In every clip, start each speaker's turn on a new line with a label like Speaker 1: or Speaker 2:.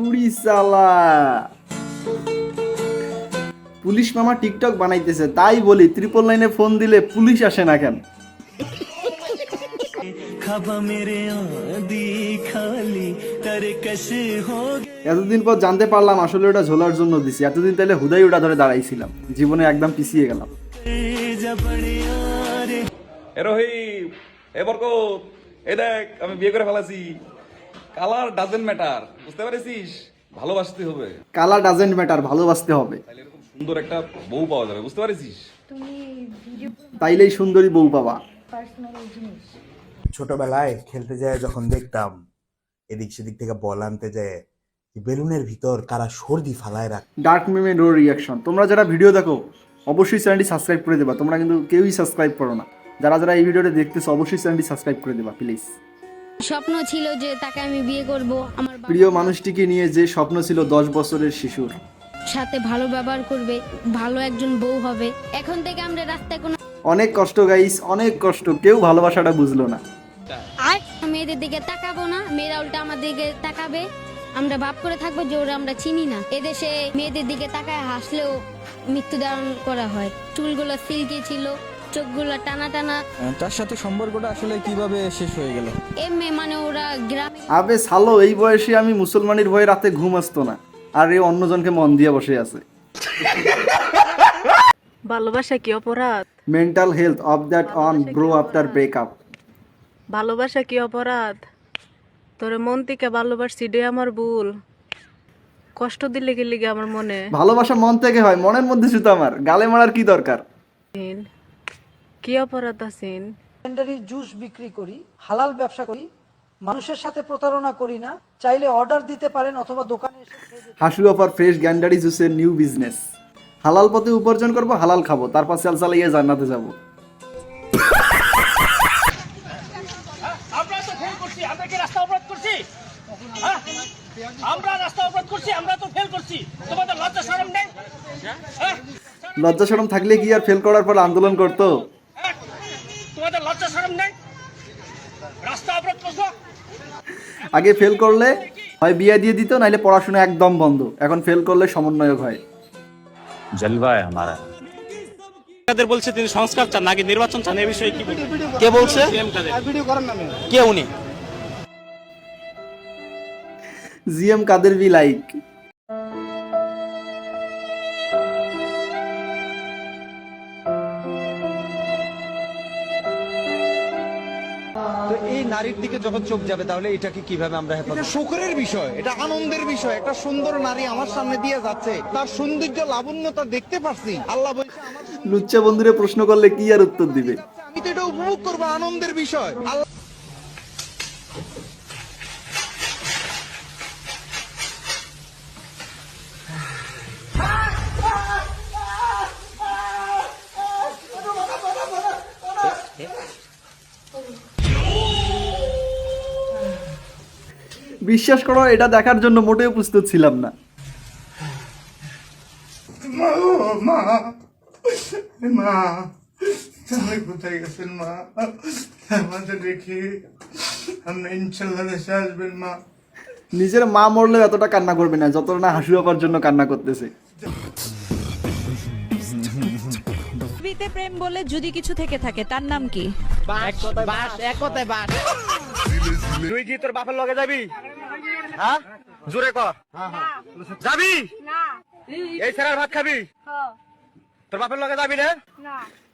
Speaker 1: উড়ি সালা, পুলিশ মামা টিকটক বানাইতেছে, তাই বলি 999 ফোন দিলে পুলিশ আসে না কেন? এতদিন পর জানতে পারলাম আসলে ওটা ঝোলার জন্য দিছি। এতদিন তাহলে হুদাই ওটা ধরে দাঁড়াইছিলাম, জীবনে একদম পিছিয়ে গেলাম।
Speaker 2: রহিম, এ বরকত, এই দেখ আমি বিয়ে করে ফেলাছি। কালার ডাজেন্ট ম্যাটার, বুঝতে পারছিস? ভালোবাসতে হবে।
Speaker 1: কালার ডাজেন্ট ম্যাটার, ভালোবাসতে হবে।
Speaker 2: তাহলে এরকম সুন্দর একটা বউ পাওয়া যাবে, বুঝতে পারছিস?
Speaker 1: তাইলেই সুন্দরী বউ পাবা।
Speaker 3: ছোটবেলায় খেলতে যায় যখন দেখতাম এদিক সেদিক থেকে বল আনতে যায় বেলুনের ভিতর কারা সর্দি ফালায় রাখ।
Speaker 1: ডার্ক মিমে নো রিয়াকশন। তোমরা যারা ভিডিও দেখো অবশ্যই চ্যানেলটি সাবস্ক্রাইব করে দেবা। তোমরা কিন্তু কেউই সাবস্ক্রাইব করো না। যারা যারা এই ভিডিওটা দেখতেছো অবশ্যই চ্যানেলটি সাবস্ক্রাইব করে দেবা প্লিজ।
Speaker 4: স্বপ্ন ছিল যে তাকে আমি বিয়ে করব, আমার
Speaker 1: প্রিয় মানুষটিকে নিয়ে যে স্বপ্ন ছিল 10 বছরের শিশুর,
Speaker 4: সাথে ভালো ব্যবহার করবে, ভালো একজন বউ হবে। এখন থেকে আমরা রাস্তায় কোনো
Speaker 1: অনেক কষ্ট গাইস, অনেক কষ্ট। কেউ ভালোবাসাটা বুঝলো না।
Speaker 4: মেয়েদের দিকে তাকাবো না, মেয়েরা উল্টা আমার দিকে তাকাবে। আমরা ভাব করে থাকবো যে ওরা আমরা চিনি না। এদেশে মেয়েদের দিকে তাকায় হাসলেও মৃত্যুদণ্ড করা হয়। চুলগুলো সিল্কি ছিল, চোখগুলো টানা টানা।
Speaker 5: তার সাথে সম্পর্কটা আসলে কিভাবে শেষ হয়ে গেল?
Speaker 4: এমএ মানে ওরা গ্রামে।
Speaker 1: আবে সালো, এই বয়সে আমি মুসলমানের ভয়ে রাতে ঘুম আসতো না, আর এ অন্যজনকে মন দিয়ে বসে আছে।
Speaker 6: ভালোবাসা কি অপরাধ?
Speaker 1: Mental health of that on bro after breakup.
Speaker 6: ভালোবাসা কি অপরাধ? তোরে মন থেকে ভালোবাসছি, ডে আমার ভুল। কষ্ট দিলে গেলে আমার মনে।
Speaker 1: ভালোবাসা মন থেকে হয়, মনের মধ্যে শুধু আমার গালে মারার কি দরকার?
Speaker 6: কি অপরাধ আছেন?
Speaker 7: সেকেন্ডারি জুস বিক্রি করি, হালাল ব্যবসা করি, মানুষের সাথে প্রতারণা করি না। চাইলে অর্ডার দিতে পারেন অথবা দোকানে এসে খেয়ে যেতে পারেন।
Speaker 1: হাসু অফার ফ্রেশ গ্যান্ডারি জুসের নিউ বিজনেস। হালাল পথে উপার্জন করবো, হালাল খাবো, তারপর সেল চালিয়ে জান্নাতে যাবো।
Speaker 8: আমরা তো ফেল করছি, আমরা কি রাস্তা অবরোধ করছি? আমরা রাস্তা অবরোধ করছি, আমরা তো ফেল করছি। তোমাদের লজ্জা শরম নেই?
Speaker 1: লজ্জা শরম থাকলে কি আর ফেল করার পর আন্দোলন করতো?
Speaker 8: তোমাদের লজ্জা শরম নেই? রাস্তা অবরোধ করছো?
Speaker 1: আগে ফেল করলে হয় বিয়ে দিয়ে দিত, নাইলে পড়াশোনা একদম বন্ধ। এখন ফেল করলে সমন্বয়ক হয়।
Speaker 9: জলবা আমারা
Speaker 8: কাদের বলছে তিনি সংস্কার চান নাকি নির্বাচন চান, এই বিষয়ে কি বলবেন?
Speaker 5: কে বলছে?
Speaker 8: কে উনি?
Speaker 1: GM Quader be like.
Speaker 5: তো এই নারীর দিকে যখন চোখ যাবে তাহলে এটাকে কিভাবে আমরা হেফাজত? এটা শোকের বিষয়, এটা আনন্দের বিষয়। একটা সুন্দর নারী আমার সামনে দিয়ে যাচ্ছে, তার সৌন্দর্য লাবণ্যতা দেখতে পাচ্ছি। আল্লাহ বলছে আমার
Speaker 1: লুচ্চা বন্ধুরে প্রশ্ন করলে কি আর উত্তর দিবে?
Speaker 5: আমি তো এটা উপভোগ করবো, আনন্দের বিষয়। আল্লাহ
Speaker 1: বিশ্বাস করো, এটা দেখার জন্য মোটেও প্রস্তুত ছিলাম না।
Speaker 3: মা কোথায় গেছেন মা? আমাদের রেখে আমরা ইনশাল্লাহ দেশে আসবেন মা।
Speaker 1: নিজের মা মরলেও এতটা কান্না করবে না যতটা না হাসু আপার জন্য কান্না করতেছে।
Speaker 10: পৃথিবীতে প্রেম বলে যদি কিছু থেকে থাকে তার নাম কি?
Speaker 8: এক কথায় বাস। তুই কি তোর বাপের লগে যাবি? হ্যাঁ, জোরে কর। যাবি না? এই ছেলের ভাত খাবি? তোর বাপের লগে যাবি না?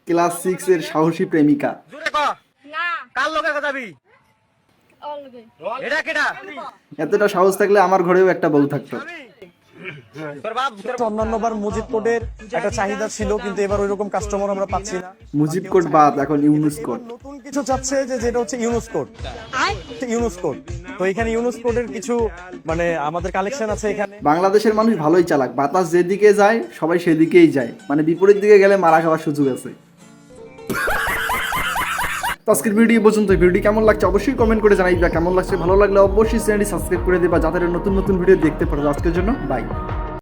Speaker 1: ক্লাস 6 এর সাহসী প্রেমিকা।
Speaker 8: জোরে কর। না। কার লগে যাবি? এটা কেডা?
Speaker 1: এতটা সাহস থাকলে আমার ঘরেও একটা বউ থাকতো।
Speaker 5: অন্যান্যবার মুজিব কোডের একটা চাহিদা ছিল, কিন্তু এবার ওইরকম কাস্টমার আমরা পাচ্ছি না।
Speaker 1: মুজিব কোড বাদ, এখন ইউনুস কোড।
Speaker 5: নতুন কিছু চাচ্ছে যেটা হচ্ছে ইউনুস কোড। ইউনুস কোড, তো এখানে ইউনুস কোডের কিছু মানে আমাদের কালেকশন আছে এখানে।
Speaker 1: বাংলাদেশের মানুষ ভালোই চালাক, বাতাস যেদিকে যায় সবাই সেদিকেই যায়, মানে বিপরীত দিকে গেলে মারা খাওয়ার সুযোগ আছে। তো আজকের ভিডিও পর্যন্ত। ভিডিও কেমন লাগছে অবশ্যই কমেন্ট করে জানাই। কেমন লাগছে, ভালো লাগলে অবশ্যই চ্যানেলটি সাবস্ক্রাইব করে দেবা যাতে নতুন নতুন ভিডিও দেখতে পারো। আজকের জন্য বাই।